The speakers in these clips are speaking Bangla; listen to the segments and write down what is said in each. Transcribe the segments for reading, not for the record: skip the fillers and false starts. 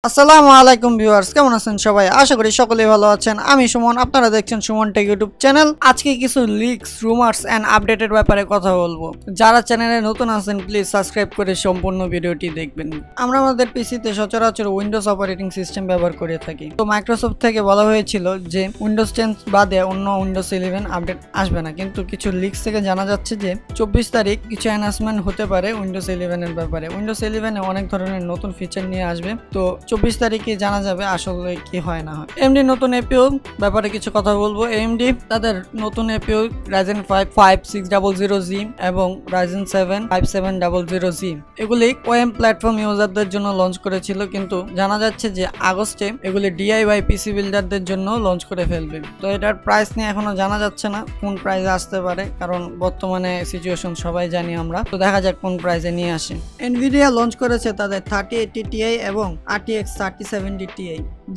আসসালামু আলাইকুম ভিউয়ার্স, কেমন আছেন সবাই? আশা করি সকলেই ভালো আছেন। আমি সুমন, আপনারা দেখছেন সুমন টেক ইউটিউব চ্যানেল। আজকে কিছু লিকস, রুমার্স এন্ড আপডেটের ব্যাপারে কথা বলবো। যারা চ্যানেলে নতুন আছেন প্লিজ সাবস্ক্রাইব করে সম্পূর্ণ ভিডিওটি দেখবেন। আমরা আমাদের পিসিতে সচরাচর উইন্ডোজ অপারেটিং সিস্টেম ব্যবহার করে থাকি। তো মাইক্রোসফট থেকে বলা হয়েছিল যে উইন্ডোজ 10 বাদে অন্য উইন্ডোজ 11 আপডেট আসবে না, কিন্তু কিছু লিকস থেকে জানা যাচ্ছে যে 24 তারিখ কিছু অ্যানাউন্সমেন্ট হতে পারে উইন্ডোজ 11 এর ব্যাপারে। উইন্ডোজ 11 এ অনেক ধরনের নতুন ফিচার নিয়ে আসবে। তো 24 তারিখে জানা যাবে আসলে কি হয় না হয়। AMD নতুন এপিইউ ব্যাপারে কিছু কথা বলবো। AMD তাদের নতুন এপিইউ Ryzen 5 5600G এবং Ryzen 7 5700G এগুলি OEM প্ল্যাটফর্ম ইউজারদের জন্য লঞ্চ করেছিল, কিন্তু জানা যাচ্ছে যে আগস্টে এগুলি DIY পিসি বিল্ডারদের জন্য লঞ্চ করে ফেলবে। তো এটার প্রাইস নিয়ে এখনো জানা যাচ্ছে না কোন প্রাইসে আসতে পারে, কারণ বর্তমানে সিচুয়েশন সবাই জানি আমরা। তো দেখা যাক কোন প্রাইসে নিয়ে আসে। Nvidia লঞ্চ করেছে তাদের 3080Ti এবং RTX 3070Ti,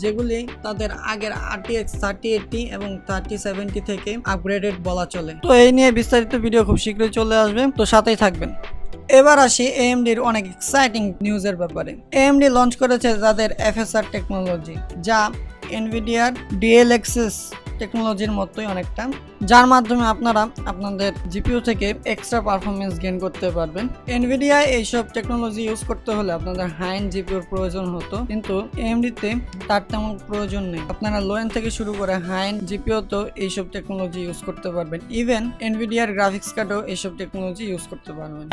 যেগুলি তাদের আগের RTX 3080 এবং 3070 থেকে আপগ্রেডেড বলা চলে। তো এই নিয়ে বিস্তারিত ভিডিও খুব শীঘ্রই চলে আসবে, তো সাথেই থাকবেন। এবার আসি AMDর অনেক এক্সাইটিং নিউজের ব্যাপারে। AMD লঞ্চ করেছে তাদের FSR টেকনোলজি, যা এনভিডিয়ার DLXS টেকনোলজির মতোই অনেকটা, যার মাধ্যমে আপনারা আপনাদের জিপিইউ থেকে এক্সট্রা পারফরমেন্স গেইন করতে পারবেন। এনভিডিয়া এইসব টেকনোলজি ইউজ করতে হলে আপনাদের হাই এন্ড জিপিইউর প্রয়োজন হতো, কিন্তু AMDতে তার তেমন প্রয়োজন নেই। আপনারা লো এন্ড থেকে শুরু করে হাই এন্ড জিপিইউতেও এইসব টেকনোলজি ইউজ করতে পারবেন। ইভেন এনভিডিয়ার গ্রাফিক্স কার্ডেও এইসব টেকনোলজি ইউজ করতে পারবেন।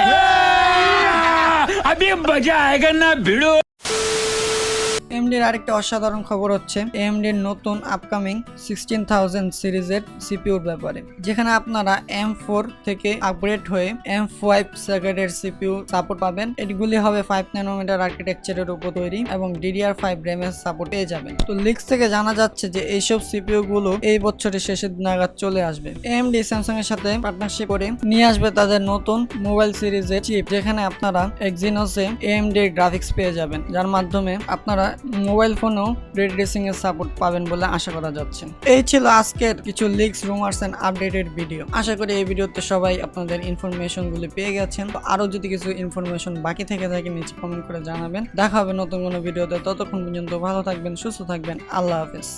AMDর আরেকটা অসাধারণ খবর হচ্ছে AMDর নতুন আপকামিং 16000 সিরিজের সিপিইউর ব্যাপারে, যেখানে আপনারা M4 থেকে আপগ্রেড হয়ে M5 সেকেন্ডের সিপিইউ সাপোর্ট পাবেন। এগুলি হবে 5 ন্যানোমিটার আর্কিটেকচারের উপর তৈরি এবং DDR5 র্যামের সাপোর্ট পেয়ে যাবেন। তো লিক্স থেকে জানা যাচ্ছে যে এইসব সিপিইউ গুলো এই বছরের শেষের নাগাদ চলে আসবে। AMD স্যামসাং এর সাথে পার্টনারশিপ করে নিয়ে আসবে তাদের নতুন মোবাইল সিরিজের চিপ, যেখানে আপনারা Exynos এ AMD গ্রাফিক্স পেয়ে যাবেন, যার মাধ্যমে আপনারা মোবাইল ফোনেও রে ট্রেসিং এর সাপোর্ট পাবেন বলে আশা করা যাচ্ছে। এই ছিল আজকের কিছু leaks, rumours and updated video. আশা করি এই ভিডিওতে সবাই আপনাদের ইনফরমেশন গুলি পেয়ে গেছেন। তো আরো যদি কিছু ইনফরমেশন বাকি থেকে থাকে নিচে কমেন্ট করে জানাবেন। দেখা হবে নতুন কোনো ভিডিওতে। ততক্ষণ পর্যন্ত ভালো থাকবেন, সুস্থ থাকবেন। আল্লাহ হাফেজ।